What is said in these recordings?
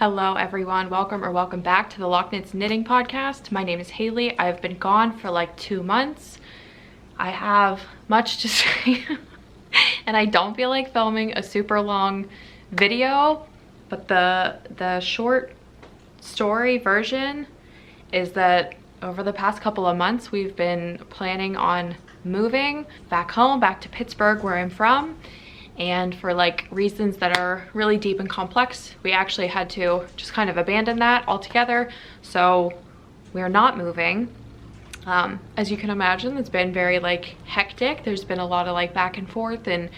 Hello everyone, welcome back to the Lochknits knitting podcast. My name is Haley. I've been gone for like 2 months. I have much to say and I don't feel like filming a super long video, but the short story version is that over the past couple of months we've been planning on moving back home, back to Pittsburgh where I'm from. And for like reasons that are really deep and complex, we actually had to just kind of abandon that altogether. So we're not moving. As you can imagine, it's been very like hectic. There's been a lot of like back and forth and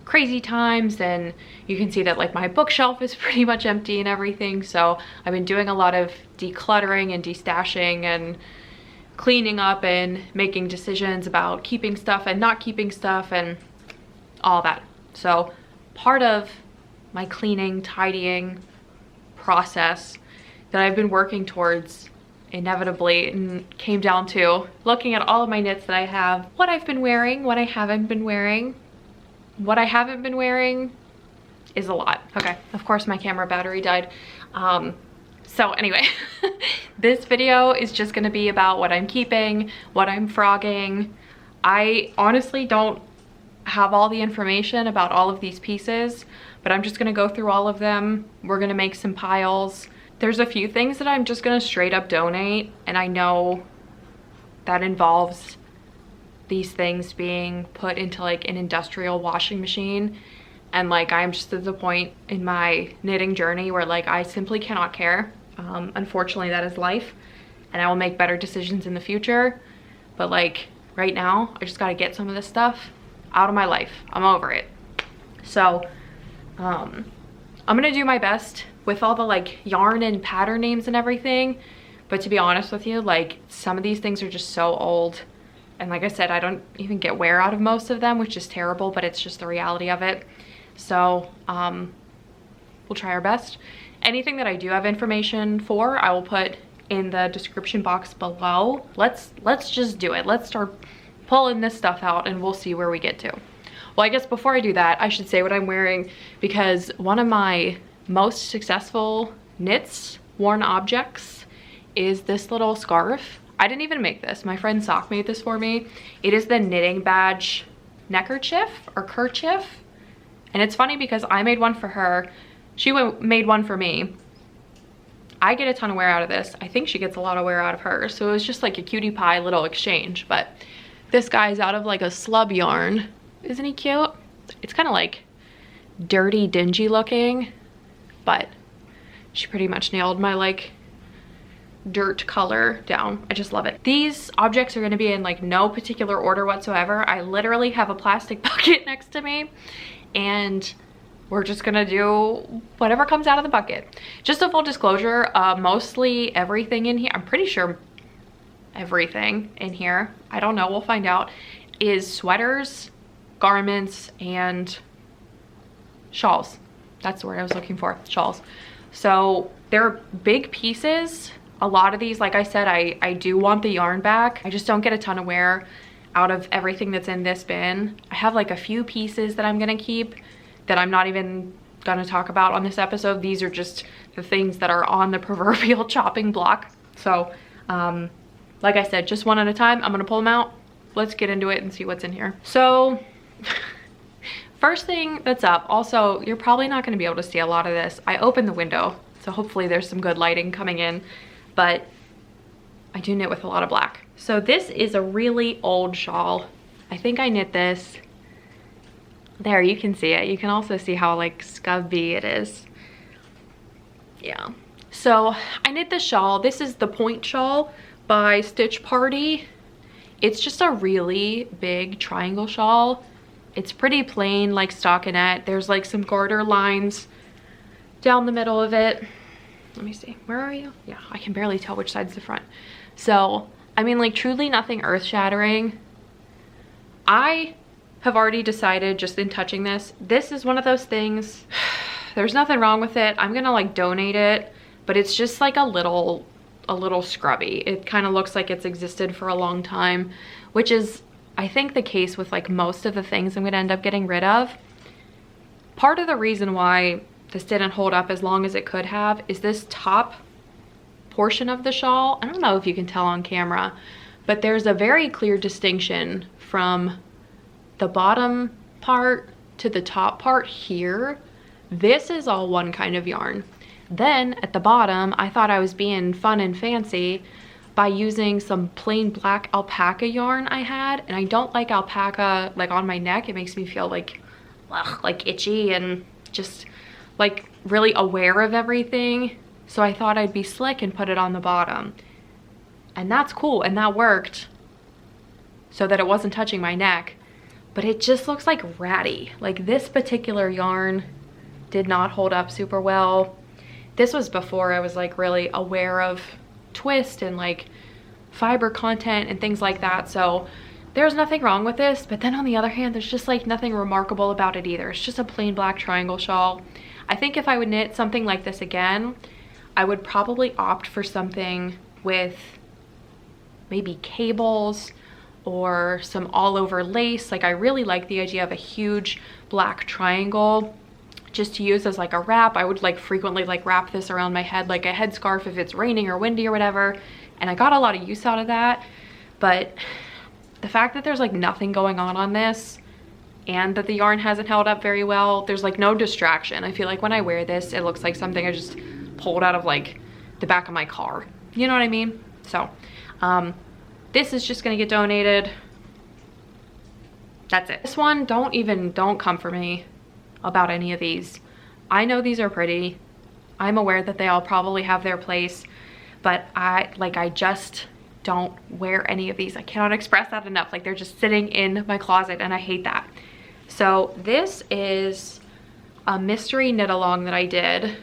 crazy times, and you can see that like my bookshelf is pretty much empty and everything. So I've been doing a lot of decluttering and destashing and cleaning up and making decisions about keeping stuff and not keeping stuff and all that. So part of my cleaning, tidying process that I've been working towards inevitably came down to looking at all of my knits that I have, what I've been wearing, what I haven't been wearing. What I haven't been wearing is a lot. Okay, of course my camera battery died. So anyway, this video is just gonna be about what I'm keeping, what I'm frogging. I honestly don't have all the information about all of these pieces, but I'm just gonna go through all of them. We're gonna make some piles. There's a few things that I'm just gonna straight up donate, and I know that involves these things being put into like an industrial washing machine, and like I'm just at the point in my knitting journey where like I simply cannot care. Unfortunately, that is life, and I will make better decisions in the future, but like right now I just got to get some of this stuff out of my life. I'm over it. So I'm gonna do my best with all the like yarn and pattern names and everything, but to be honest with you, like some of these things are just so old, and like I said, I don't even get wear out of most of them, which is terrible, but it's just the reality of it. So we'll try our best. Anything that I do have information for, I will put in the description box below. Let's just do it. Let's start pulling this stuff out and we'll see where we get to. Well, I guess before I do that, I should say what I'm wearing, because one of my most successful knits, worn objects, is this little scarf. I didn't even make this. My friend Sock made this for me. It is the Knitting Badge neckerchief or kerchief. And it's funny because I made one for her. She made one for me. I get a ton of wear out of this. I think she gets a lot of wear out of hers. So it was just like a cutie pie little exchange. But this guy's out of like a slub yarn. Isn't he cute? It's kind of like dirty, dingy looking, but she pretty much nailed my like dirt color down. I just love it. These objects are going to be in like no particular order whatsoever. I literally have a plastic bucket next to me, and we're just gonna do whatever comes out of the bucket. Just a full disclosure, mostly everything in here, I'm pretty sure everything in here, I don't know, we'll find out, is sweaters, garments, and shawls. That's the word I was looking for, shawls. So they're big pieces. A lot of these, like I said, I do want the yarn back. I just don't get a ton of wear out of everything that's in this bin. I have like a few pieces that I'm gonna keep that I'm not even gonna talk about on this episode. These are just the things that are on the proverbial chopping block. So like I said, just one at a time. I'm gonna pull them out. Let's get into it and see what's in here. So first thing that's up, also you're probably not gonna be able to see a lot of this. I opened the window, so hopefully there's some good lighting coming in, but I do knit with a lot of black. So this is a really old shawl. I think I knit this. There, you can see it. You can also see how like scubby it is. Yeah. So I knit this shawl. This is the Point Shawl by Stitch Party. It's just a really big triangle shawl. It's pretty plain, like stockinette. There's like some garter lines down the middle of it. Let me see. Where are you? Yeah, I can barely tell which side's the front. So, I mean, like truly nothing earth-shattering. I have already decided just in touching this is one of those things, there's nothing wrong with it. I'm gonna like donate it, but it's just like a little scrubby. It kind of looks like it's existed for a long time, which is I think the case with like most of the things I'm gonna end up getting rid of. Part of the reason why this didn't hold up as long as it could have is this top portion of the shawl. I don't know if you can tell on camera, but there's a very clear distinction from the bottom part to the top part here. This is all one kind of yarn. Then at the bottom, I thought I was being fun and fancy by using some plain black alpaca yarn I had, and I don't like alpaca like on my neck. It makes me feel like, ugh, like itchy and just like really aware of everything. So I thought I'd be slick and put it on the bottom, and that's cool, and that worked so that it wasn't touching my neck, but it just looks like ratty. Like this particular yarn did not hold up super well. This was before I was like really aware of twist and like fiber content and things like that, so there's nothing wrong with this. But then on the other hand, there's just like nothing remarkable about it either. It's just a plain black triangle shawl. I think if I would knit something like this again, I would probably opt for something with maybe cables or some all over lace. Like I really like the idea of a huge black triangle just to use as like a wrap. I would like frequently like wrap this around my head like a headscarf if it's raining or windy or whatever, and I got a lot of use out of that. But the fact that there's like nothing going on this, and that the yarn hasn't held up very well, there's like no distraction. I feel like when I wear this, it looks like something I just pulled out of like the back of my car, you know what I mean? So this is just gonna get donated. That's it. This one, don't come for me about any of these. I know these are pretty. I'm aware that they all probably have their place, but I just don't wear any of these. I cannot express that enough. Like they're just sitting in my closet and I hate that. So this is a mystery knit along that I did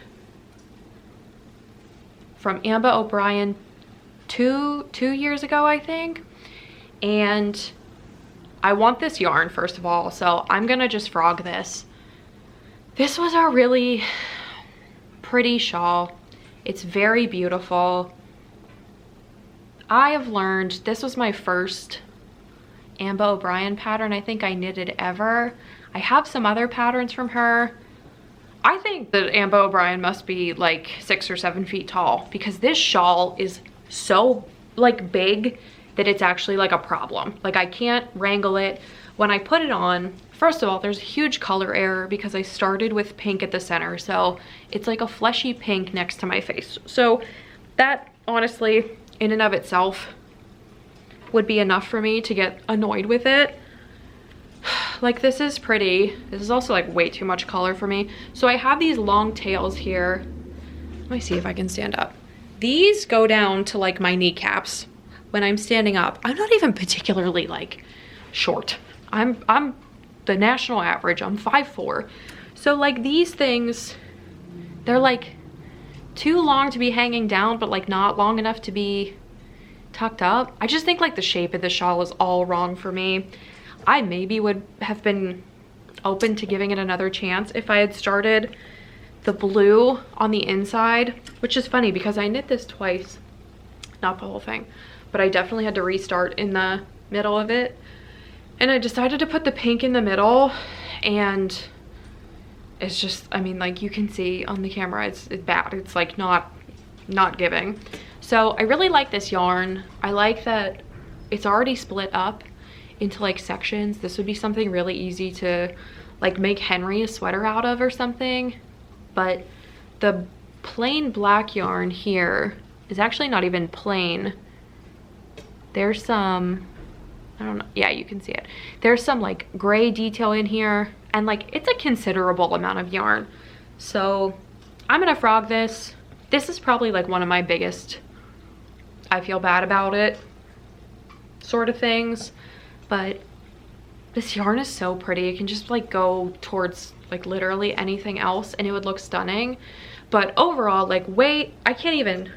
from Amba O'Brien two years ago, I think. And I want this yarn, first of all, so I'm gonna just frog this. This was a really pretty shawl. It's very beautiful. I have learned, this was my first Amba O'Brien pattern I think I knitted ever. I have some other patterns from her. I think that Amba O'Brien must be like 6 or 7 feet tall, because this shawl is so like big that it's actually like a problem. Like I can't wrangle it. When I put it on, first of all, there's a huge color error because I started with pink at the center. So it's like a fleshy pink next to my face. So that honestly, in and of itself, would be enough for me to get annoyed with it. Like this is pretty. This is also like way too much color for me. So I have these long tails here. Let me see if I can stand up. These go down to like my kneecaps when I'm standing up. I'm not even particularly like short. I'm the national average. I'm 5'4". So like these things, they're like too long to be hanging down, but like not long enough to be tucked up. I just think like the shape of the shawl is all wrong for me. I maybe would have been open to giving it another chance if I had started the blue on the inside, which is funny because I knit this twice, not the whole thing, but I definitely had to restart in the middle of it. And I decided to put the pink in the middle, and it's just, I mean, like you can see on the camera, it's bad. It's like not giving. So I really like this yarn. I like that it's already split up into like sections. This would be something really easy to like make Henry a sweater out of or something. But the plain black yarn here is actually not even plain. There's some, I don't know, yeah, you can see it. There's some like gray detail in here, and like it's a considerable amount of yarn. So I'm gonna frog this. This is probably like one of my biggest, I feel bad about it sort of things, but this yarn is so pretty. It can just like go towards like literally anything else and it would look stunning. But overall, like weight, I can't even,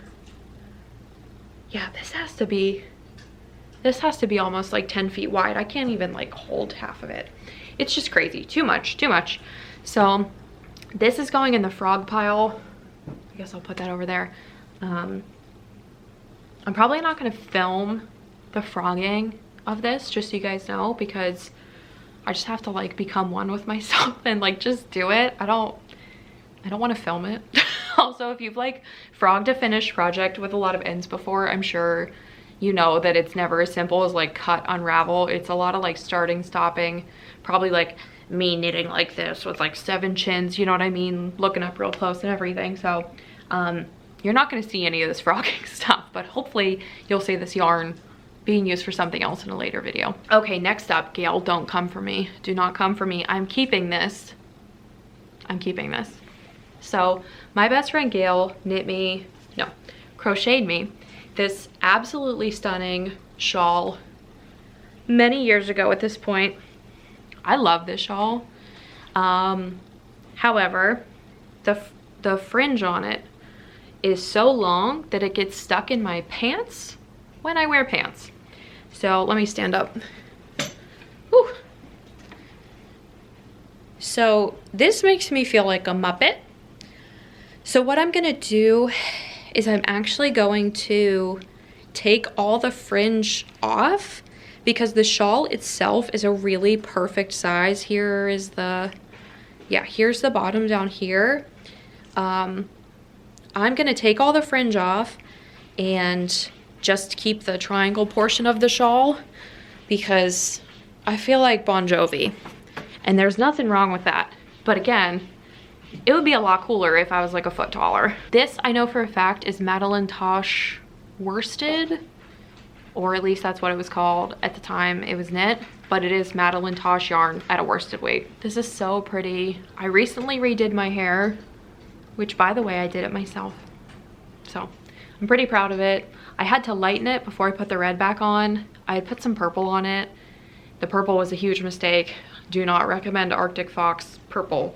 yeah, this has to be almost like 10 feet wide. I can't even like hold half of it. It's just crazy, too much. So this is going in the frog pile. I guess I'll put that over there. I'm probably not gonna film the frogging of this, just so you guys know, because I just have to like become one with myself and like just do it. I don't I don't want to film it. Also, if you've like frogged a finished project with a lot of ends before, I'm sure you know that it's never as simple as like cut, unravel. It's a lot of like starting, stopping, probably like me knitting like this with like 7 chins, you know what I mean? Looking up real close and everything. So you're not gonna see any of this frogging stuff, but hopefully you'll see this yarn being used for something else in a later video. Okay, next up, Gail, don't come for me. Do not come for me. I'm keeping this. I'm keeping this. So my best friend Gail crocheted me this absolutely stunning shawl many years ago at this point. I love this shawl. However, the fringe on it is so long that it gets stuck in my pants when I wear pants. So let me stand up. Whew. So this makes me feel like a Muppet. So what I'm gonna do is I'm actually going to take all the fringe off because the shawl itself is a really perfect size. Here is here's the bottom down here. I'm gonna take all the fringe off and just keep the triangle portion of the shawl because I feel like Bon Jovi, and there's nothing wrong with that. But again, it would be a lot cooler if I was like a foot taller. This I know for a fact is Madeline Tosh worsted, or at least that's what it was called at the time it was knit, but it is Madeline Tosh yarn at a worsted weight. This is so pretty. I recently redid my hair, which by the way, I did it myself. So I'm pretty proud of it. I had to lighten it before I put the red back on. I had put some purple on it. The purple was a huge mistake. Do not recommend Arctic Fox purple.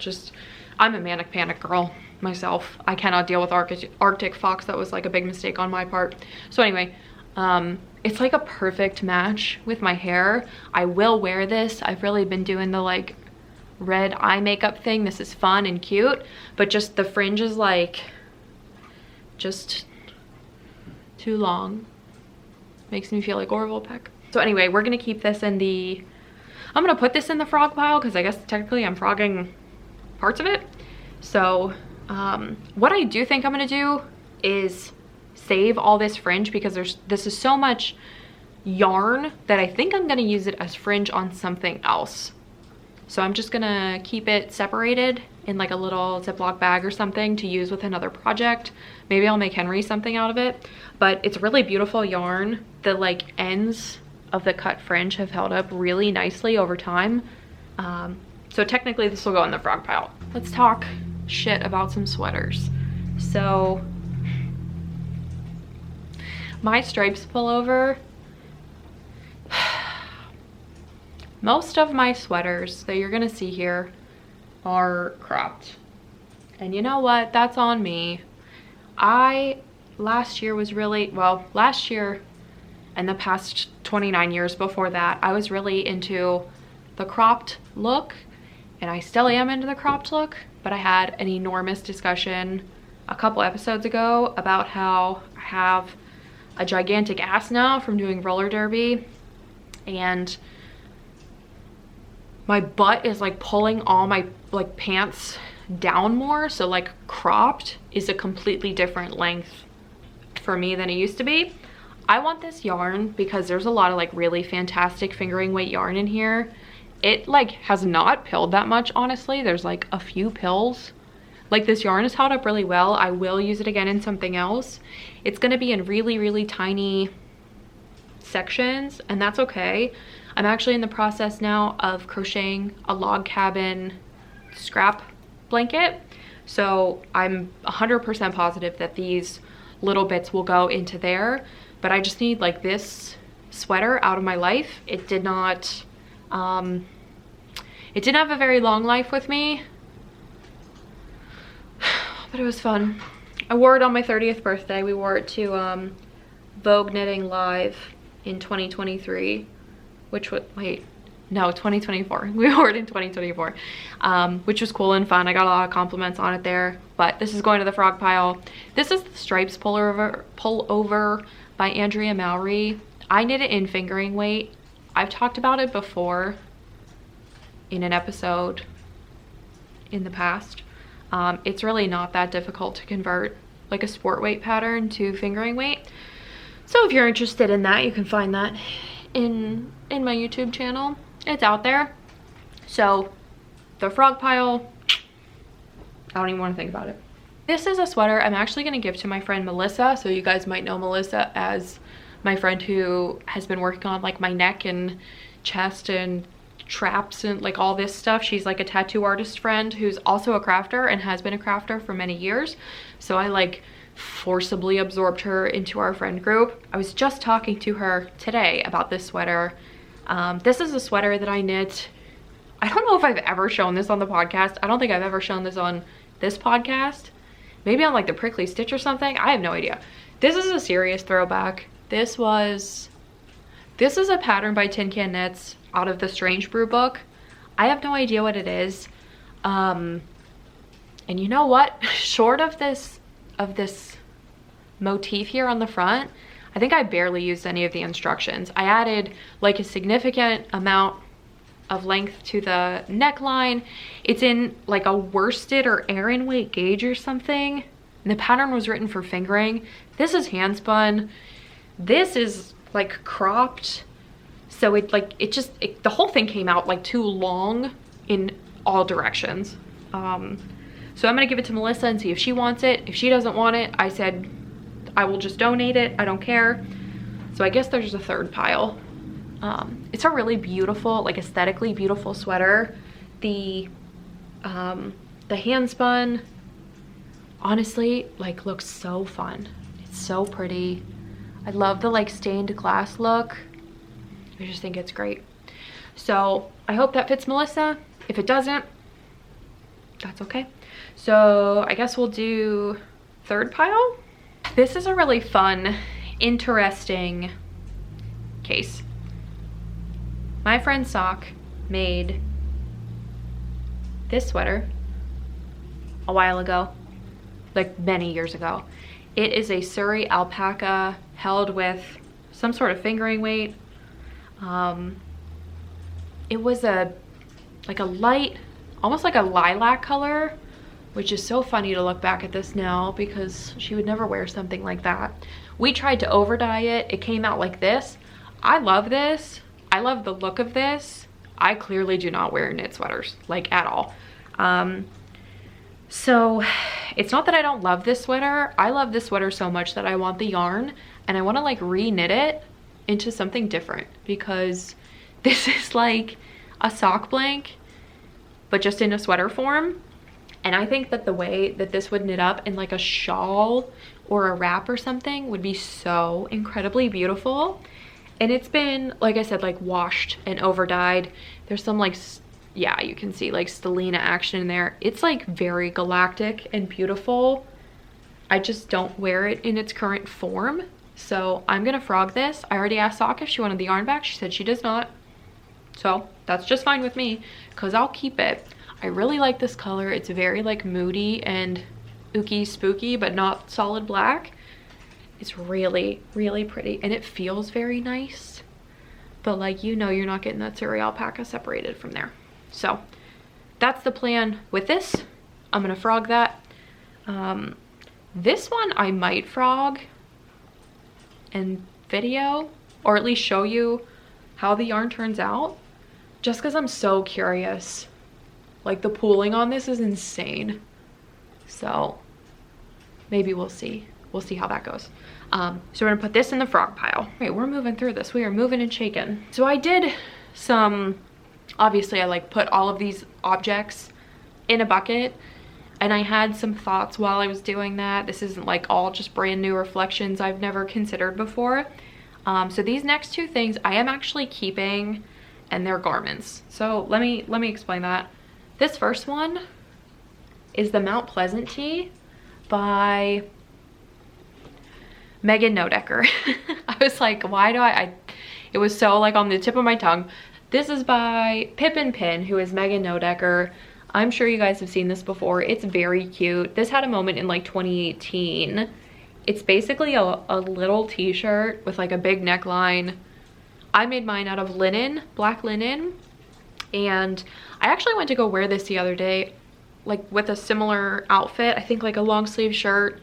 I'm a manic panic girl myself. I cannot deal with Arctic Fox. That was like a big mistake on my part. So anyway, it's like a perfect match with my hair. I will wear this. I've really been doing the like red eye makeup thing. This is fun and cute, but just the fringe is like just too long. Makes me feel like Orville Peck. So anyway, we're gonna keep this in the, I'm gonna put this in the frog pile because I guess technically I'm frogging parts of it. So what I do think I'm gonna do is save all this fringe because this is so much yarn that I think I'm gonna use it as fringe on something else. So I'm just gonna keep it separated in like a little Ziploc bag or something to use with another project. Maybe I'll make Henry something out of it, but it's really beautiful yarn. The like ends of the cut fringe have held up really nicely over time. So technically this will go in the frog pile. Let's talk shit about some sweaters. So my stripes pullover, most of my sweaters that you're gonna see here are cropped. And you know what? That's on me. Last year and the past 29 years before that, I was really into the cropped look, and I still am into the cropped look, but I had an enormous discussion a couple episodes ago about how I have a gigantic ass now from doing roller derby, and my butt is like pulling all my like pants down more, so like cropped is a completely different length for me than it used to be. I want this yarn because there's a lot of like really fantastic fingering weight yarn in here. It like has not pilled that much, honestly. There's like a few pills. Like this yarn is held up really well. I will use it again in something else. It's gonna be in really, really tiny sections, and that's okay. I'm actually in the process now of crocheting a log cabin scrap blanket. So I'm 100% positive that these little bits will go into there, but I just need like this sweater out of my life. It did not, it didn't have a very long life with me, but it was fun. I wore it on my 30th birthday. We wore it to Vogue Knitting Live in 2023, which was, wait, no, 2024. We wore it in 2024, which was cool and fun. I got a lot of compliments on it there, but this is going to the frog pile. This is the Stripes Pullover by Andrea Mowry. I knit it in fingering weight. I've talked about it before in an episode in the past. It's really not that difficult to convert like a sport weight pattern to fingering weight. So if you're interested in that, you can find that in my YouTube channel. It's out there. So the frog pile, I don't even want to think about it. This is a sweater I'm actually going to give to my friend Melissa. So you guys might know Melissa as my friend who has been working on like my neck and chest and traps and like all this stuff. She's like a tattoo artist friend who's also a crafter and has been a crafter for many years. So I like forcibly absorbed her into our friend group. I was just talking to her today about this sweater. This is a sweater that I knit. I don't know if I've ever shown this on the podcast. I don't think I've ever shown this on this podcast. Maybe on like the Prickly Stitch or something. I have no idea. This is a serious throwback. This is a pattern by Tin Can Knits out of the Strange Brew book. I have no idea what it is. And you know what? Short of this motif here on the front, I think I barely used any of the instructions. I added like a significant amount of length to the neckline. It's in like a worsted or Aran weight gauge or something. And the pattern was written for fingering. This is hand spun. This is like cropped. So the whole thing came out like too long in all directions. So I'm gonna give it to Melissa and see if she wants it. If she doesn't want it, I said I will just donate it. I don't care. So I guess there's a third pile. It's a really beautiful, like aesthetically beautiful sweater. The hand spun, honestly, like looks so fun. It's so pretty. I love the like stained glass look. I just think it's great. So I hope that fits Melissa. If it doesn't, that's okay. So I guess we'll do third pile. This is a really fun, interesting case. My friend Sock made this sweater a while ago, like many years ago. It is a Surrey alpaca held with some sort of fingering weight. It was like a light, almost like a lilac color, which is so funny to look back at this now because she would never wear something like that. We tried to over dye it. It came out like this. I love this. I love the look of this. I clearly do not wear knit sweaters, like at all. So it's not that I don't love this sweater. I love this sweater so much that I want the yarn and I want to like re-knit it into something different, because this is like a sock blank but just in a sweater form. And I think that the way that this would knit up in like a shawl or a wrap or something would be so incredibly beautiful. And it's been, like I said, like washed and over dyed. There's some like, yeah, you can see like stellina action in there. It's like very galactic and beautiful. I just don't wear it in its current form. So I'm gonna frog this. I already asked Sock if she wanted the yarn back. She said she does not. So that's just fine with me because I'll keep it. I really like this color. It's very like moody and ooky spooky, but not solid black. It's really, really pretty and it feels very nice. But like, you know, you're not getting that Surrey alpaca separated from there. So that's the plan with this. I'm gonna frog that. This one I might frog and video, or at least show you how the yarn turns out, just because I'm so curious. Like the pooling on this is insane. So maybe we'll see. We'll see how that goes. So we're gonna put this in the frog pile. Right, we're moving through this. We are moving and shaking. So I did some, obviously I like put all of these objects in a bucket, and I had some thoughts while I was doing that. This isn't like all just brand new reflections I've never considered before. So these next two things I am actually keeping, and they're garments. So let me explain that. This first one is the Mount Pleasant tee by Megan Nodecker. I was like, why do it was so like on the tip of my tongue. This is by Pippin Pin, who is Megan Nodecker. I'm sure you guys have seen this before. It's very cute. This had a moment in like 2018. It's basically a little t-shirt with like a big neckline. I made mine out of linen, black linen. And I actually went to go wear this the other day. like with a similar outfit, I think like a long sleeve shirt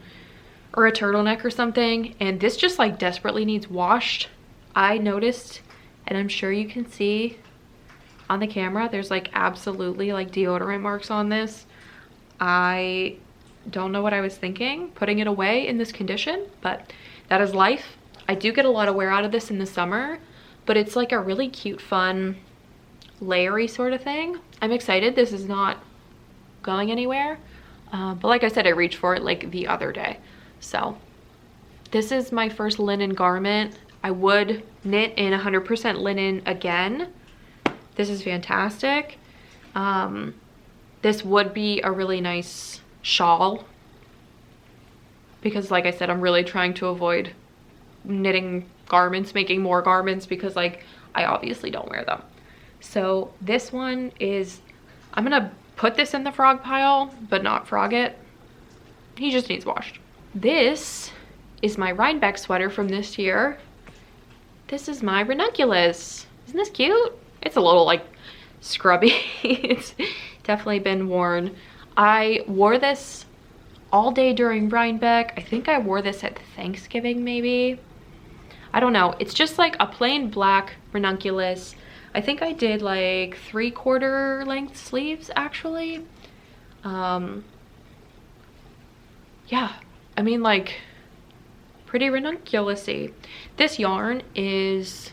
or a turtleneck or something, and this just like desperately needs washed. I noticed, and I'm sure you can see on the camera, there's like absolutely like deodorant marks on this. I don't know what I was thinking putting it away in this condition, but that is life. I do get a lot of wear out of this in the summer, but it's like a really cute, fun, layery sort of thing. I'm excited. This is not going anywhere, but like I said, I reached for it like the other day. So this is my first linen garment. I would knit in 100% linen again. This is fantastic. This would be a really nice shawl because like I said, I'm really trying to avoid knitting garments, making more garments, because like I obviously don't wear them. So this one is, I'm gonna put this in the frog pile, but not frog it. He just needs washed. This is my Reinbeck sweater from this year. This is my ranunculus. Isn't this cute? It's a little like scrubby. It's definitely been worn. I wore this all day during Reinbeck. I think I wore this at Thanksgiving maybe. I don't know. It's just like a plain black ranunculus. I think I did like 3/4 length sleeves actually. Yeah, I mean like pretty ranunculus-y. This yarn is,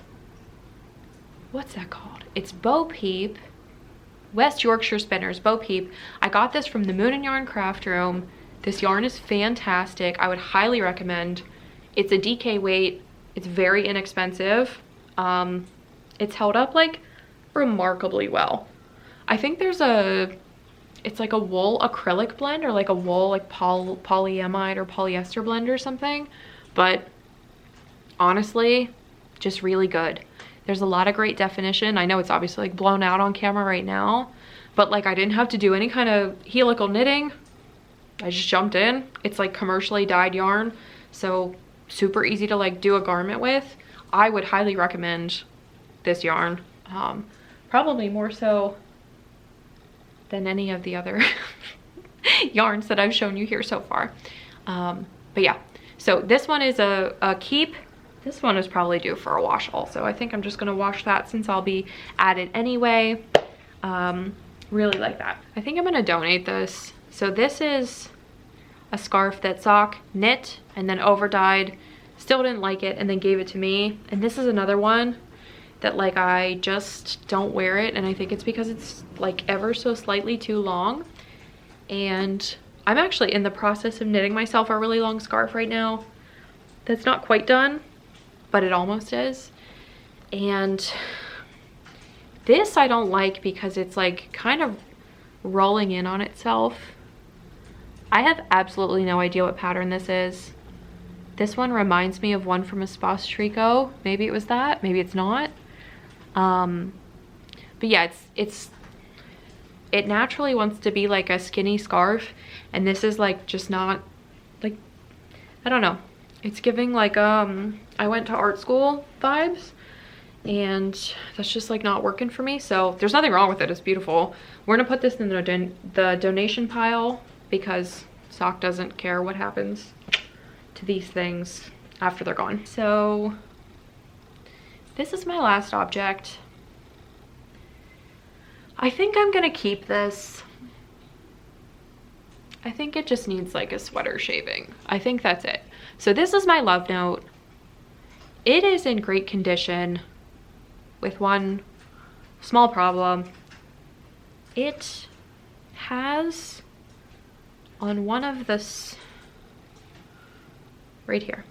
what's that called? It's Bo Peep, West Yorkshire Spinners, Bo Peep. I got this from the Moon and Yarn Craft Room. This yarn is fantastic. I would highly recommend. It's a DK weight. It's very inexpensive. It's held up like remarkably well. I think there's it's like a wool acrylic blend or like a wool like polyamide or polyester blend or something. But honestly, just really good. There's a lot of great definition. I know it's obviously like blown out on camera right now, but like I didn't have to do any kind of helical knitting. I just jumped in. It's like commercially dyed yarn, so super easy to like do a garment with. I would highly recommend this yarn, probably more so than any of the other yarns that I've shown you here so far. But yeah, so this one is a keep. This one is probably due for a wash also. I think I'm just gonna wash that since I'll be at it anyway. Really like that. I think I'm gonna donate this. So this is a scarf that Sock knit and then over dyed, still didn't like it, and then gave it to me. And this is another one that like I just don't wear it, and I think it's because it's like ever so slightly too long. And I'm actually in the process of knitting myself a really long scarf right now that's not quite done, but it almost is. And this I don't like because it's like kind of rolling in on itself. I have absolutely no idea what pattern this is. This one reminds me of one from Espace Tricot. Maybe it was that, maybe it's not. But yeah, it naturally wants to be like a skinny scarf, and this is like just not like, I don't know. It's giving like I went to art school vibes, and that's just like not working for me. So there's nothing wrong with it. It's beautiful. We're gonna put this in the donation pile because Sock doesn't care what happens to these things after they're gone. So this is my last object. I think I'm gonna keep this. I think it just needs like a sweater shaving. I think that's it. So this is my love note. It is in great condition with one small problem. It has on one of this right here,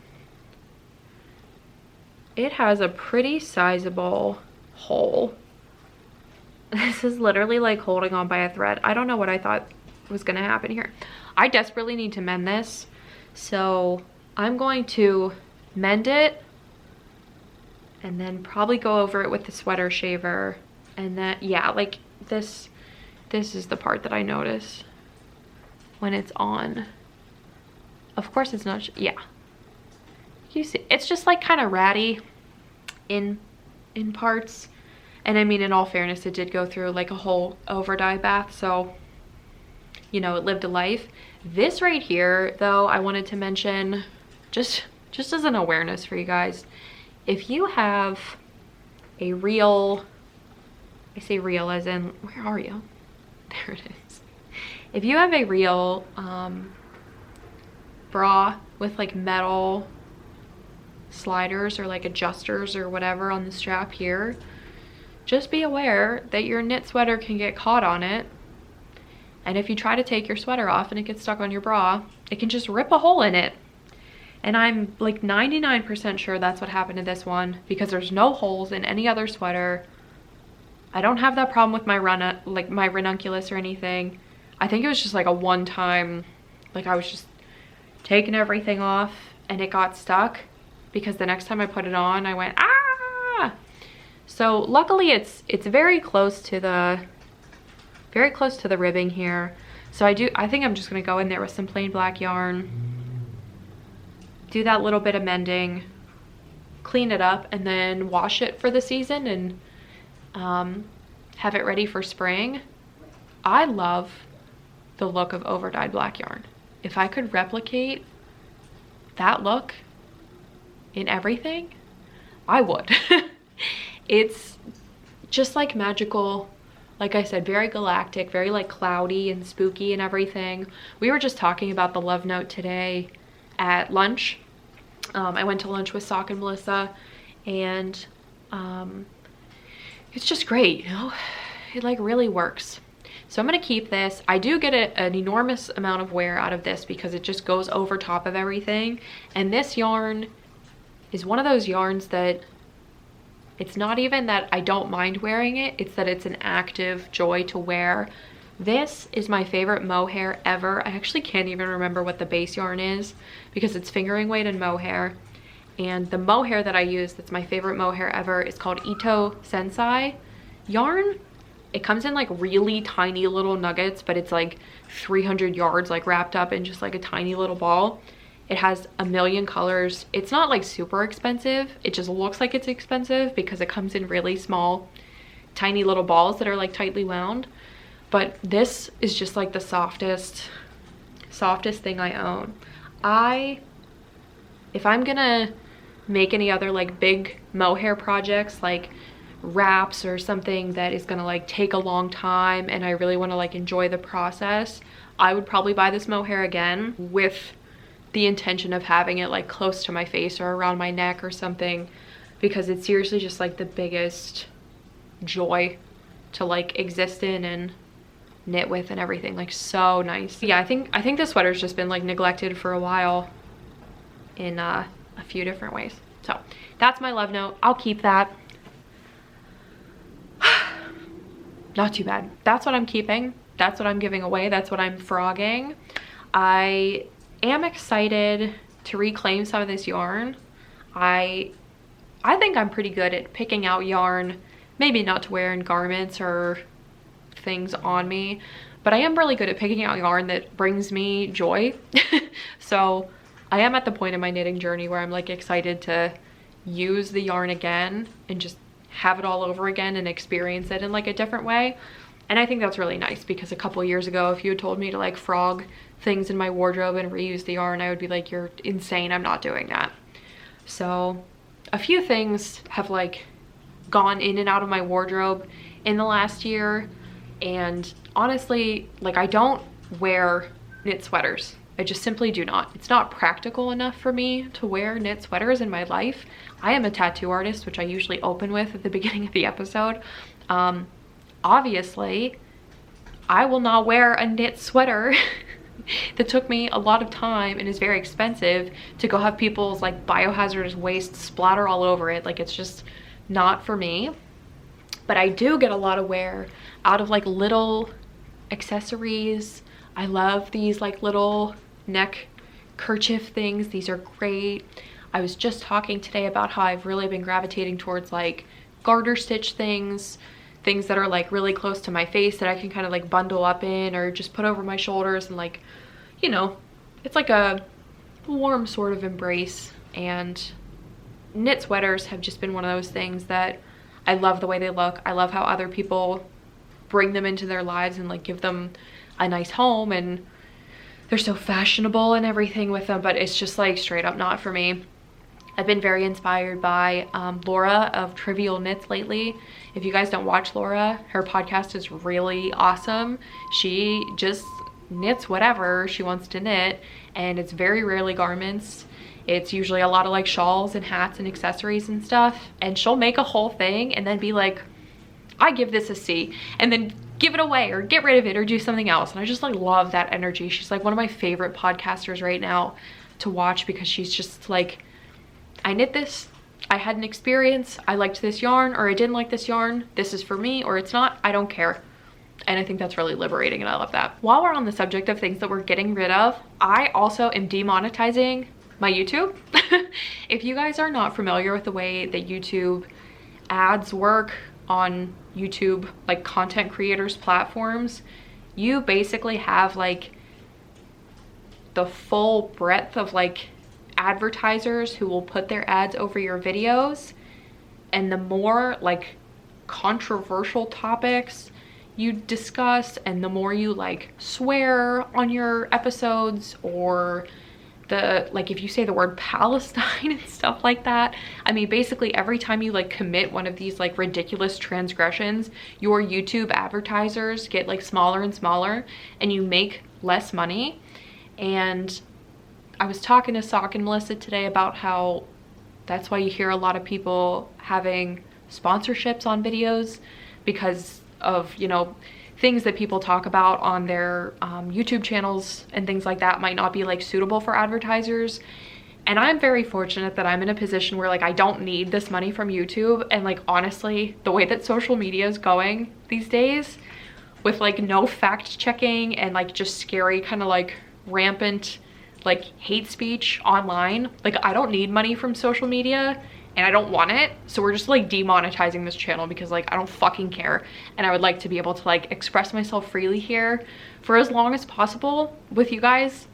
it has a pretty sizable hole. This is literally like holding on by a thread. I don't know what I thought was gonna happen here. I desperately need to mend this, so I'm going to mend it and then probably go over it with the sweater shaver. And then yeah, like this is the part that I notice when it's on. Of course it's not, yeah, you see it's just like kind of ratty in parts. And I mean, in all fairness, it did go through like a whole over dye bath, so you know, it lived a life. This right here, though, I wanted to mention just as an awareness for you guys. If you have a real, I say real as in, where are you? There it is. If you have a real bra with like metal sliders or like adjusters or whatever on the strap here, just be aware that your knit sweater can get caught on it. And if you try to take your sweater off and it gets stuck on your bra, it can just rip a hole in it. And I'm like 99% sure that's what happened to this one, because there's no holes in any other sweater. I don't have that problem with my my ranunculus or anything. I think it was just like a one-time, like I was just taking everything off and it got stuck, because the next time I put it on, I went, ah! So luckily it's very close to the ribbing here. So I think I'm just gonna go in there with some plain black yarn, do that little bit of mending, clean it up, and then wash it for the season and have it ready for spring. I love the look of over-dyed black yarn. If I could replicate that look in everything, I would. It's just like magical. Like I said, very galactic, very like cloudy and spooky and everything. We were just talking about the love note today at lunch. I went to lunch with Sock and Melissa, and it's just great, you know? It like really works. So I'm gonna keep this. I do get an enormous amount of wear out of this because it just goes over top of everything. And this yarn is one of those yarns that it's not even that I don't mind wearing it, it's that it's an active joy to wear. This is my favorite mohair ever. I actually can't even remember what the base yarn is because it's fingering weight and mohair. And the mohair that I use, that's my favorite mohair ever, is called Ito Sensei yarn. It comes in like really tiny little nuggets, but it's like 300 yards like wrapped up in just like a tiny little ball. It has a million colors. It's not like super expensive. It just looks like it's expensive because it comes in really small, tiny little balls that are like tightly wound. But this is just like the softest thing I own. If I'm gonna make any other like big mohair projects, like wraps or something that is gonna like take a long time and I really wanna like enjoy the process, I would probably buy this mohair again with the intention of having it like close to my face or around my neck or something, because it's seriously just like the biggest joy to like exist in and knit with and everything. Like so nice. Yeah, I think this sweater's just been like neglected for a while in a few different ways. So that's my love note. I'll keep that. Not too bad. That's what I'm keeping. That's what I'm giving away. That's what I'm frogging. I am excited to reclaim some of this yarn. I think I'm pretty good at picking out yarn, maybe not to wear in garments or things on me, but I am really good at picking out yarn that brings me joy. So I am at the point in my knitting journey where I'm like excited to use the yarn again and just have it all over again and experience it in like a different way. And I think that's really nice, because a couple years ago, if you had told me to like frog things in my wardrobe and reuse the yarn, I would be like, you're insane, I'm not doing that. So a few things have like gone in and out of my wardrobe in the last year. And honestly, like I don't wear knit sweaters. I just simply do not. It's not practical enough for me to wear knit sweaters in my life. I am a tattoo artist, which I usually open with at the beginning of the episode. Obviously, I will not wear a knit sweater that took me a lot of time and is very expensive to go have people's like biohazardous waste splatter all over it. Like it's just not for me. But I do get a lot of wear out of like little accessories. I love these like little neck kerchief things. These are great. I was just talking today about how I've really been gravitating towards like garter stitch things that are like really close to my face that I can kind of like bundle up in or just put over my shoulders, and like, you know, it's like a warm sort of embrace. And knit sweaters have just been one of those things that I love the way they look. I love how other people bring them into their lives and like give them, a nice home and they're so fashionable and everything with them, but it's just like straight up not for me. I've been very inspired by Laura of Trivial Knits lately. If you guys don't watch Laura, her podcast is really awesome. She just knits whatever she wants to knit, and it's very rarely garments. It's usually a lot of like shawls and hats and accessories and stuff, and she'll make a whole thing and then be like, I give this a C, and then give it away or get rid of it or do something else. And I just like love that energy. She's like one of my favorite podcasters right now to watch, because she's just like, I knit this, I had an experience, I liked this yarn or I didn't like this yarn, this is for me or it's not, I don't care. And I think that's really liberating and I love that. While we're on the subject of things that we're getting rid of, I also am demonetizing my YouTube. If you guys are not familiar with the way that YouTube ads work on YouTube, like content creators platforms, you basically have like the full breadth of like advertisers who will put their ads over your videos, and the more like controversial topics you discuss and the more you like swear on your episodes, or the like if you say the word Palestine and stuff like that, I mean basically every time you like commit one of these like ridiculous transgressions, your YouTube advertisers get like smaller and smaller and you make less money. And I was talking to Sock and Melissa today about how that's why you hear a lot of people having sponsorships on videos, because of, you know, things that people talk about on their YouTube channels and things like that might not be like suitable for advertisers. And I'm very fortunate that I'm in a position where like I don't need this money from YouTube. And like honestly, the way that social media is going these days, with like no fact checking and like just scary kind of like rampant like hate speech online, like I don't need money from social media and I don't want it. So we're just like demonetizing this channel because like I don't fucking care, and I would like to be able to like express myself freely here for as long as possible with you guys.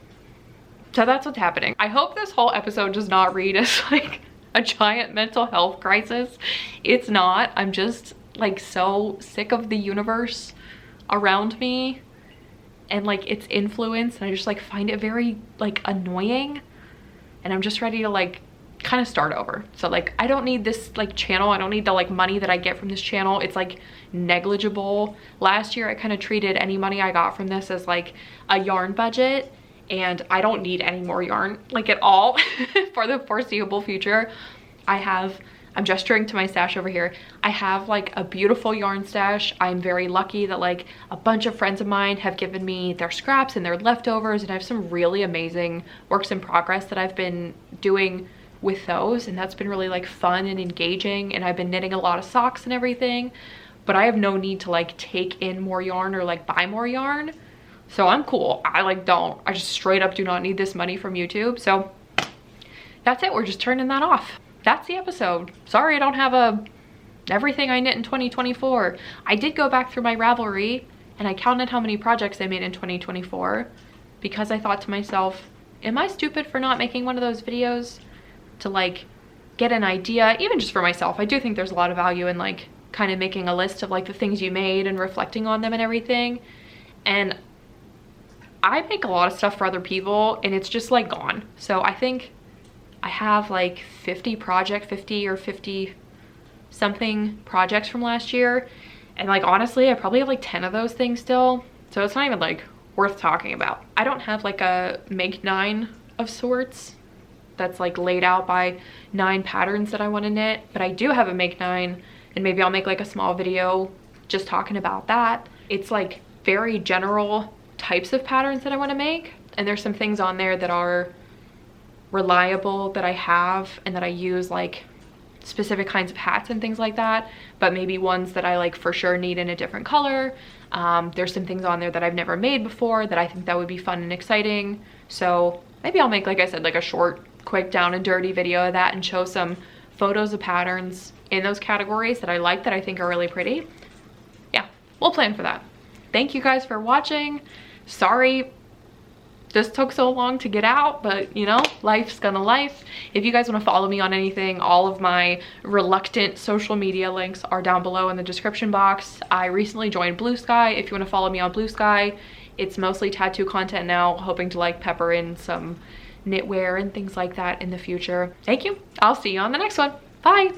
So that's what's happening. I hope this whole episode does not read as like a giant mental health crisis. It's not. I'm just like so sick of the universe around me and like its influence, and I just like find it very like annoying, and I'm just ready to like kind of start over. So like I don't need this like channel, I don't need the like money that I get from this channel. It's like negligible. Last year I kind of treated any money I got from this as like a yarn budget, and I don't need any more yarn like at all for the foreseeable future. I'm gesturing to my stash over here. I have like a beautiful yarn stash. I'm very lucky that like a bunch of friends of mine have given me their scraps and their leftovers, and I have some really amazing works in progress that I've been doing with those, and that's been really like fun and engaging, and I've been knitting a lot of socks and everything, but I have no need to like take in more yarn or like buy more yarn. So I'm cool. I just straight up do not need this money from YouTube. So that's it. We're just turning that off. That's the episode. Sorry I don't have everything I knit in 2024. I did go back through my Ravelry and I counted how many projects I made in 2024, because I thought to myself, am I stupid for not making one of those videos to like get an idea, even just for myself? I do think there's a lot of value in like kind of making a list of like the things you made and reflecting on them and everything. And I make a lot of stuff for other people and it's just like gone. So I think I have like 50 or 50 something projects from last year, and like honestly I probably have like 10 of those things still, so it's not even like worth talking about. I don't have like a make 9 of sorts that's like laid out by 9 patterns that I want to knit, but I do have a make 9, and maybe I'll make like a small video just talking about that. It's like very general types of patterns that I want to make, and there's some things on there that are reliable that I have and that I use, like specific kinds of hats and things like that, but maybe ones that I like for sure need in a different color. There's some things on there that I've never made before that I think that would be fun and exciting. So maybe I'll make, like I said, like a short, quick down and dirty video of that and show some photos of patterns in those categories that I like, that I think are really pretty. Yeah, we'll plan for that. Thank you guys for watching. Sorry this took so long to get out, but you know, life's gonna life. If you guys want to follow me on anything, all of my reluctant social media links are down below in the description box. I recently joined Blue Sky. If you want to follow me on Blue Sky, It's mostly tattoo content now, hoping to like pepper in some knitwear and things like that in the future. Thank you. I'll see you on the next one. Bye.